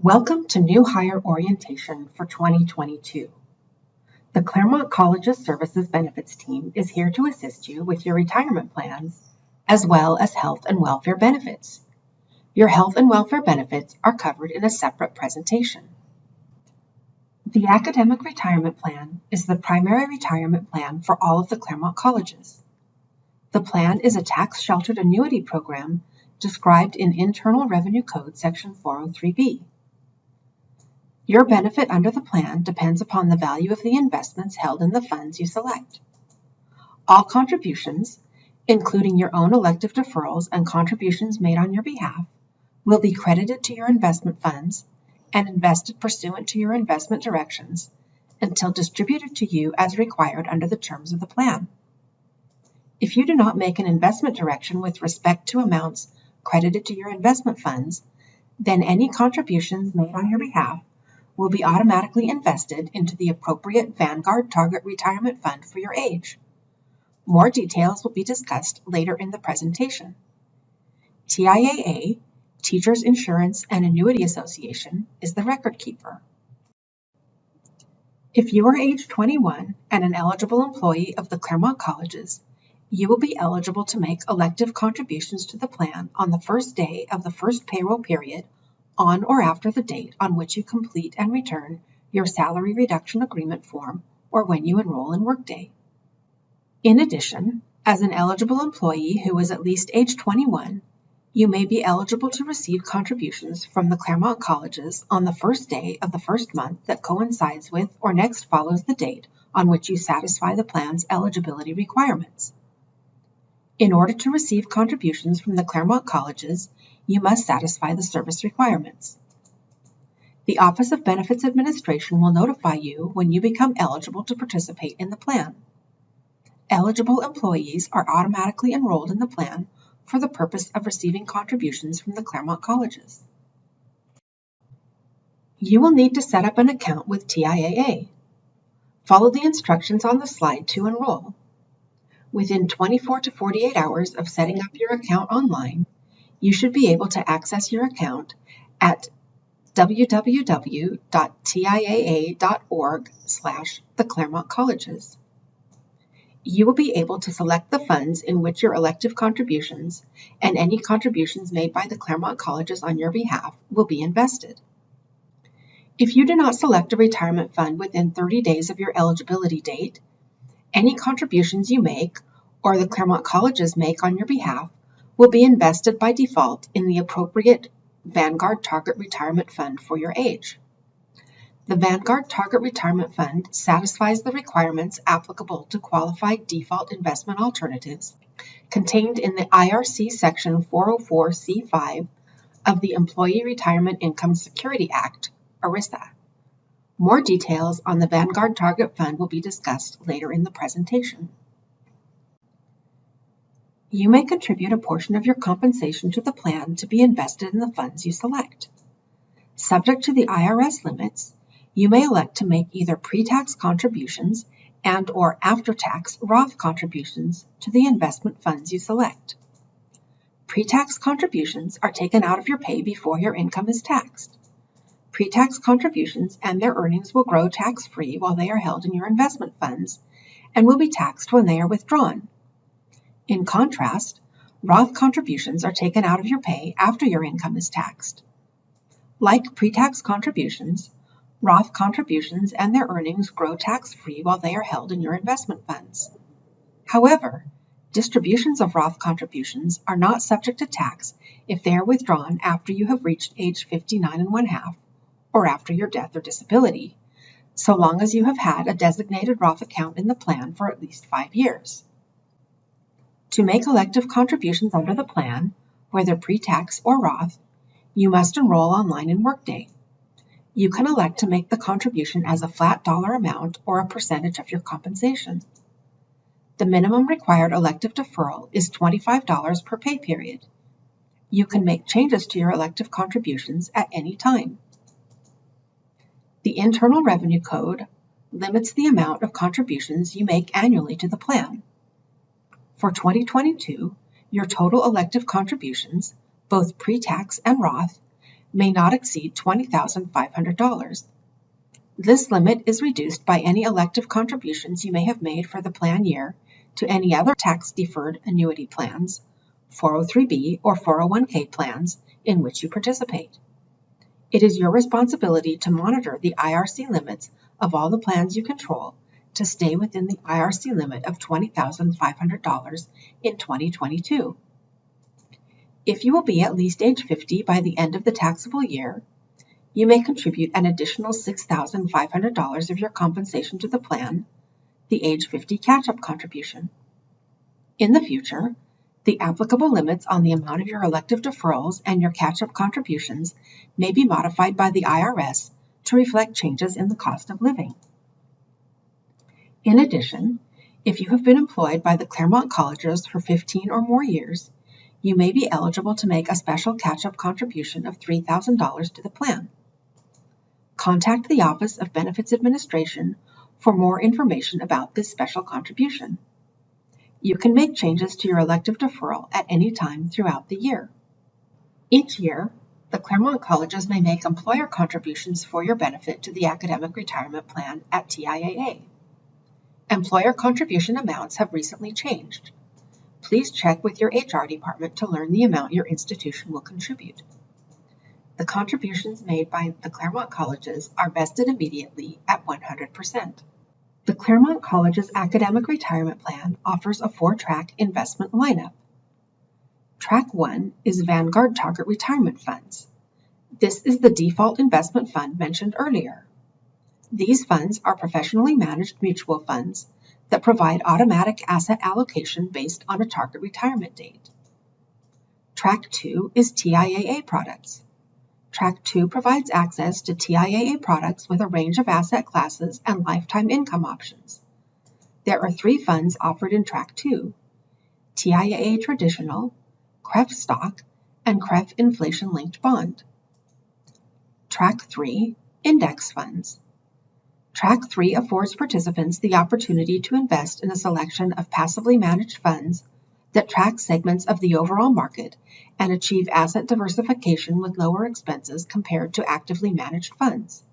Welcome to New Hire Orientation for 2022. The Claremont College's Services Benefits team is here to assist you with your retirement plans, as well as health and welfare benefits. Your health and welfare benefits are covered in a separate presentation. The Academic Retirement Plan is the primary retirement plan for all of the Claremont colleges. The plan is a tax-sheltered annuity program described in Internal Revenue Code Section 403B. Your benefit under the plan depends upon the value of the investments held in the funds you select. All contributions, including your own elective deferrals and contributions made on your behalf, will be credited to your investment funds and invested pursuant to your investment directions until distributed to you as required under the terms of the plan. If you do not make an investment direction with respect to amounts credited to your investment funds, then any contributions made on your behalf will be automatically invested into the appropriate Vanguard Target Retirement Fund for your age. More details will be discussed later in the presentation. TIAA, Teachers Insurance and Annuity Association, is the record keeper. If you are age 21 and an eligible employee of the Claremont colleges, you will be eligible to make elective contributions to the plan on the first day of the first payroll period on or after the date on which you complete and return your salary reduction agreement form or when you enroll in Workday. In addition, as an eligible employee who is at least age 21, you may be eligible to receive contributions from the Claremont colleges on the first day of the first month that coincides with or next follows the date on which you satisfy the plan's eligibility requirements. In order to receive contributions from the Claremont colleges, you must satisfy the service requirements. The Office of Benefits Administration will notify you when you become eligible to participate in the plan. Eligible employees are automatically enrolled in the plan for the purpose of receiving contributions from the Claremont colleges. You will need to set up an account with TIAA. Follow the instructions on the slide to enroll. Within 24 to 48 hours of setting up your account online, you should be able to access your account at www.tiaa.org/the-Claremont-colleges. You will be able to select the funds in which your elective contributions and any contributions made by the Claremont colleges on your behalf will be invested. If you do not select a retirement fund within 30 days of your eligibility date, any contributions you make or the Claremont colleges make on your behalf will be invested by default in the appropriate Vanguard Target Retirement Fund for your age. The Vanguard Target Retirement Fund satisfies the requirements applicable to qualified default investment alternatives contained in the IRC Section 404C5 of the Employee Retirement Income Security Act, ERISA. More details on the Vanguard Target Fund will be discussed later in the presentation. You may contribute a portion of your compensation to the plan to be invested in the funds you select. Subject to the IRS limits, you may elect to make either pre-tax contributions and/or after-tax Roth contributions to the investment funds you select. Pre-tax contributions are taken out of your pay before your income is taxed. Pre-tax contributions and their earnings will grow tax-free while they are held in your investment funds and will be taxed when they are withdrawn. In contrast, Roth contributions are taken out of your pay after your income is taxed. Like pre-tax contributions, Roth contributions and their earnings grow tax-free while they are held in your investment funds. However, distributions of Roth contributions are not subject to tax if they are withdrawn after you have reached age 59 1/2 or after your death or disability, so long as you have had a designated Roth account in the plan for at least 5 years. To make elective contributions under the plan, whether pre-tax or Roth, you must enroll online in Workday. You can elect to make the contribution as a flat dollar amount or a percentage of your compensation. The minimum required elective deferral is $25 per pay period. You can make changes to your elective contributions at any time. The Internal Revenue Code limits the amount of contributions you make annually to the plan. For 2022, your total elective contributions, both pre-tax and Roth, may not exceed $20,500. This limit is reduced by any elective contributions you may have made for the plan year to any other tax-deferred annuity plans, 403(b) or 401(k) plans in which you participate. It is your responsibility to monitor the IRC limits of all the plans you control to stay within the IRC limit of $20,500 in 2022. If you will be at least age 50 by the end of the taxable year, you may contribute an additional $6,500 of your compensation to the plan, the age 50 catch-up contribution. In the future, the applicable limits on the amount of your elective deferrals and your catch-up contributions may be modified by the IRS to reflect changes in the cost of living. In addition, if you have been employed by the Claremont colleges for 15 or more years, you may be eligible to make a special catch-up contribution of $3,000 to the plan. Contact the Office of Benefits Administration for more information about this special contribution. You can make changes to your elective deferral at any time throughout the year. Each year, the Claremont colleges may make employer contributions for your benefit to the Academic Retirement Plan at TIAA. Employer contribution amounts have recently changed. Please check with your HR department to learn the amount your institution will contribute. The contributions made by the Claremont colleges are vested immediately at 100%. The Claremont College's Academic Retirement Plan offers a 4-track investment lineup. Track 1 is Vanguard Target Retirement Funds. This is the default investment fund mentioned earlier. These funds are professionally managed mutual funds that provide automatic asset allocation based on a target retirement date. Track 2 is TIAA products. Track 2 provides access to TIAA products with a range of asset classes and lifetime income options. There are 3 funds offered in Track 2, TIAA Traditional, CREF Stock, and CREF Inflation-Linked Bond. Track 3, Index Funds. Track 3 affords participants the opportunity to invest in a selection of passively managed funds that track segments of the overall market and achieve asset diversification with lower expenses compared to actively managed funds.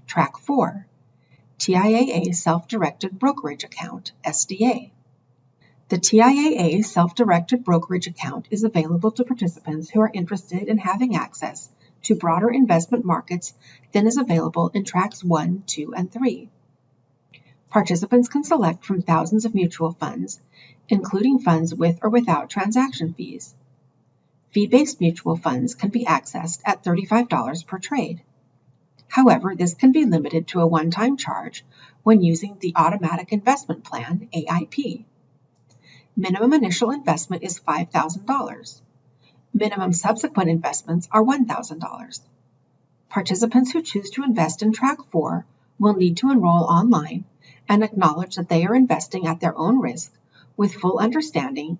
Track 4, TIAA Self-Directed Brokerage Account, SDA. The TIAA Self-Directed Brokerage Account is available to participants who are interested in having access to broader investment markets than is available in Tracks 1, 2, and 3. Participants can select from thousands of mutual funds, including funds with or without transaction fees. Fee-based mutual funds can be accessed at $35 per trade. However, this can be limited to a one-time charge when using the Automatic Investment Plan, AIP. Minimum initial investment is $5,000. Minimum subsequent investments are $1,000. Participants who choose to invest in Track 4 will need to enroll online and acknowledge that they are investing at their own risk with full understanding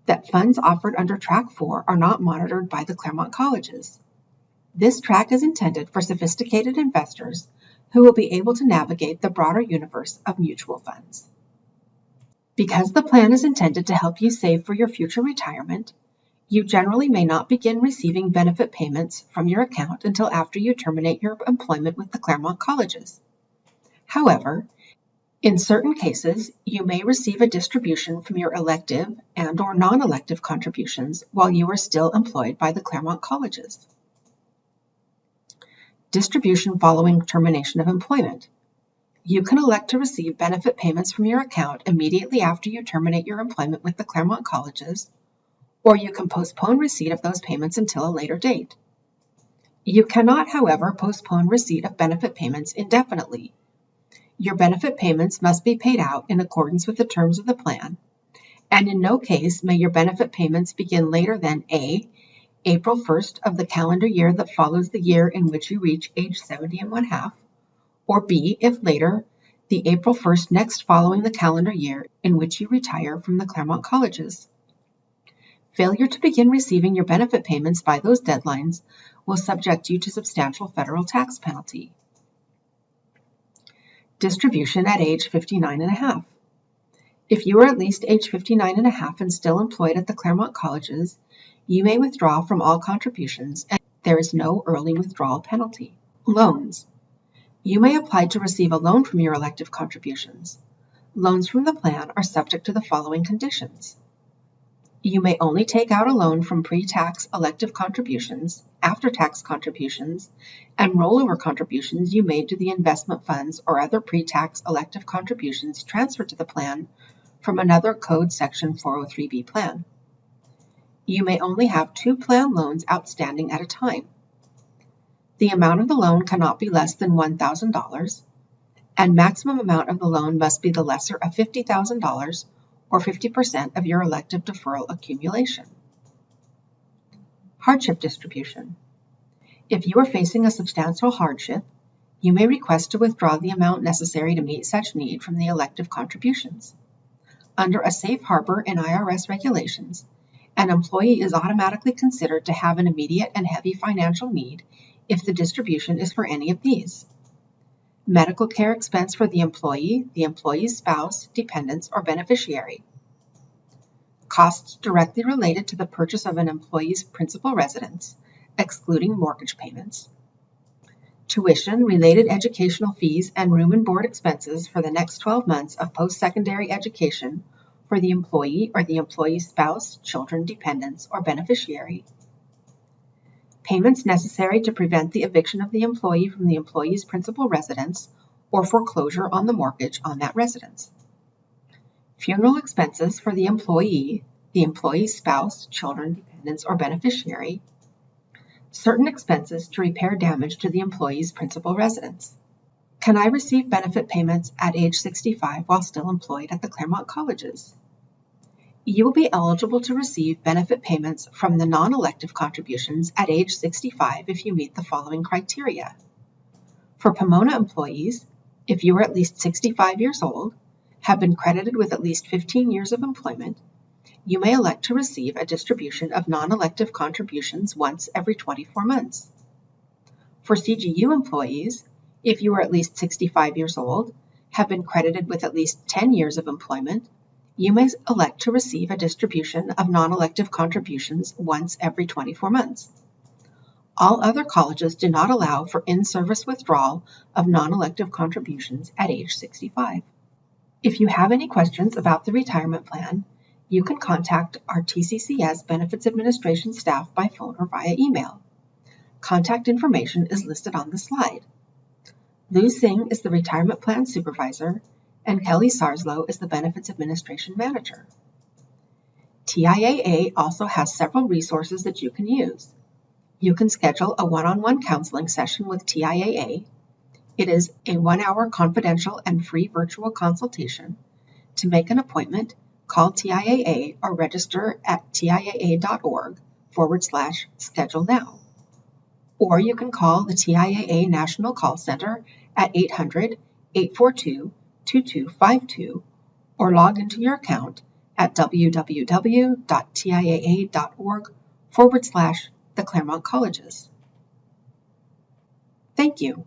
that funds offered under Track 4 are not monitored by the Claremont colleges. This track is intended for sophisticated investors who will be able to navigate the broader universe of mutual funds. Because the plan is intended to help you save for your future retirement, you generally may not begin receiving benefit payments from your account until after you terminate your employment with the Claremont colleges. However, in certain cases, you may receive a distribution from your elective and/or non-elective contributions while you are still employed by the Claremont colleges. Distribution following termination of employment. You can elect to receive benefit payments from your account immediately after you terminate your employment with the Claremont colleges, or you can postpone receipt of those payments until a later date. You cannot, however, postpone receipt of benefit payments indefinitely. Your benefit payments must be paid out in accordance with the terms of the plan, and in no case may your benefit payments begin later than A, April 1st of the calendar year that follows the year in which you reach age 70 1/2, or B, if later, the April 1st next following the calendar year in which you retire from the Claremont colleges. Failure to begin receiving your benefit payments by those deadlines will subject you to substantial federal tax penalty. Distribution at age 59 1/2. If you are at least age 59 and a half and still employed at the Claremont colleges, you may withdraw from all contributions and there is no early withdrawal penalty. Loans. You may apply to receive a loan from your elective contributions. Loans from the plan are subject to the following conditions. You may only take out a loan from pre-tax elective contributions, after-tax contributions, and rollover contributions you made to the investment funds or other pre-tax elective contributions transferred to the plan from another Code Section 403B plan. You may only have 2 plan loans outstanding at a time. The amount of the loan cannot be less than $1,000, and maximum amount of the loan must be the lesser of $50,000 or 50% of your elective deferral accumulation. Hardship distribution. If you are facing a substantial hardship, you may request to withdraw the amount necessary to meet such need from the elective contributions. Under a safe harbor in IRS regulations, an employee is automatically considered to have an immediate and heavy financial need if the distribution is for any of these: medical care expense for the employee's spouse, dependents, or beneficiary, costs directly related to the purchase of an employee's principal residence, excluding mortgage payments, tuition, related educational fees, and room and board expenses for the next 12 months of post-secondary education for the employee or the employee's spouse, children, dependents, or beneficiary, payments necessary to prevent the eviction of the employee from the employee's principal residence or foreclosure on the mortgage on that residence, funeral expenses for the employee's spouse, children, dependents, or beneficiary, certain expenses to repair damage to the employee's principal residence. Can I receive benefit payments at age 65 while still employed at the Claremont colleges? You will be eligible to receive benefit payments from the non-elective contributions at age 65 if you meet the following criteria. For Pomona employees, if you are at least 65 years old, have been credited with at least 15 years of employment, you may elect to receive a distribution of non-elective contributions once every 24 months. For CGU employees, if you are at least 65 years old, have been credited with at least 10 years of employment, you may elect to receive a distribution of non-elective contributions once every 24 months. All other colleges do not allow for in-service withdrawal of non-elective contributions at age 65. If you have any questions about the retirement plan, you can contact our TCCS Benefits Administration staff by phone or via email. Contact information is listed on the slide. Lou Singh is the Retirement Plan Supervisor, and Kelly Sarslow is the Benefits Administration Manager. TIAA also has several resources that you can use. You can schedule a one-on-one counseling session with TIAA. It is a 1-hour confidential and free virtual consultation. To make an appointment, call TIAA or register at tiaa.org/schedule now. Or you can call the TIAA National Call Center at 800-842-2252 or log into your account at www.tiaa.org/the Claremont Colleges. Thank you.